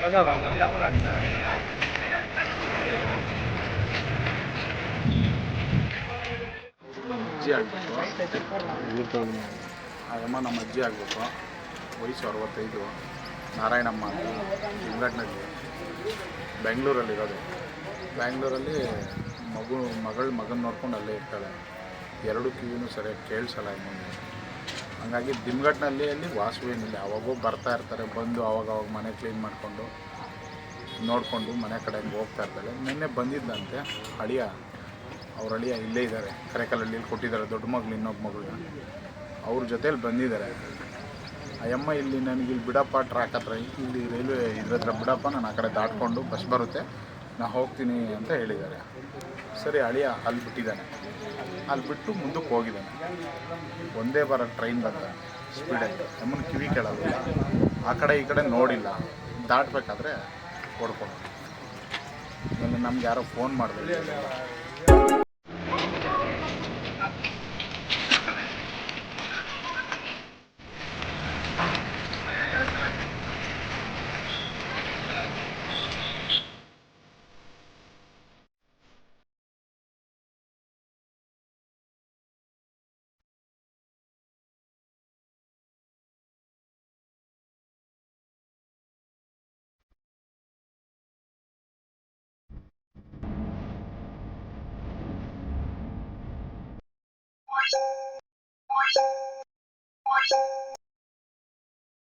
ಅಜ್ಜಿ ಆಗಬೇಕು. ಅಮ್ಮ ನಮ್ಮ ಅಜ್ಜಿ ಆಗಬೇಕು. ವಯಸ್ಸು 65. ನಾರಾಯಣಮ್ಮ ಅಂತ ಇಂಗ್ಲೆಂಡ್ನಲ್ಲಿ ಬೆಂಗಳೂರಲ್ಲಿರೋದು. ಬ್ಯಾಂಗ್ಳೂರಲ್ಲಿ ಮಗನ ನೋಡ್ಕೊಂಡು ಅಲ್ಲೇ ಇರ್ತಾಳೆ. 2 ಕಿವಿನೂ ಸರಿಯಾಗಿ ಕೇಳಿಸಲ್ಲ ಇನ್ನೊಂದು. ಹಾಗಾಗಿ ದಿಮ್ಗಟ್ನಲ್ಲಿ ವಾಸವೇನಿಲ್ಲ. ಅವಾಗೂ ಬರ್ತಾ ಇರ್ತಾರೆ. ಬಂದು ಅವಾಗ ಮನೆ ಕ್ಲೀನ್ ಮಾಡಿಕೊಂಡು ನೋಡಿಕೊಂಡು ಮನೆ ಕಡೆ ಹೋಗ್ತಾ ಇರ್ತಾಳೆ. ನಿನ್ನೆ ಬಂದಿದ್ದಂತೆ ಅವ್ರ ಅಳಿಯ ಇಲ್ಲೇ ಇದ್ದಾರೆ. ಕರೆಕಲ್ಲಹಳ್ಳಿಯಲ್ಲಿ ಕೊಟ್ಟಿದ್ದಾರೆ ದೊಡ್ಡ ಮಗಳು, ಇನ್ನೊಬ್ಬ ಮಗಳನ್ನ. ಅವ್ರ ಜೊತೇಲಿ ಬಂದಿದ್ದಾರೆ. ಅಯ್ಯಮ್ಮ ಇಲ್ಲಿ ನನಗಿಲ್ಲಿ ಬಿಡಪ್ಪ, ಟ್ರ್ಯಾಕ್ ಹತ್ರ ಇಲ್ಲಿ ರೈಲ್ವೆ ಇದ್ರ ಹತ್ರ ಬಿಡಪ್ಪ, ನಾನು ಆ ಕಡೆ ದಾಟ್ಕೊಂಡು ಬಸ್ ಬರುತ್ತೆ, ನಾನು ಹೋಗ್ತೀನಿ ಅಂತ ಹೇಳಿದ್ದಾರೆ. ಸರಿ, ಅಳಿಯ ಅಲ್ಲಿ ಬಿಟ್ಟಿದ್ದಾನೆ. ಅಲ್ಲಿ ಬಿಟ್ಟು ಮುಂದಕ್ಕೆ ಹೋಗಿದ್ದಾನೆ. ಒಂದೇ ಬರೋ ಟ್ರೈನ್ ಬಂದ ಸ್ಪೀಡಾಗಿ. ಅಮ್ಮನ ಕಿವಿ ಕೇಳಲ್ಲ, ಆ ಕಡೆ ಈ ಕಡೆ ನೋಡಿಲ್ಲ. ದಾಟಬೇಕಾದ್ರೆ ಹೊಡ್ಕೊಂಡು ಆಮೇಲೆ ನಮ್ಗೆ ಯಾರೋ ಫೋನ್ ಮಾಡಿದ್ರು.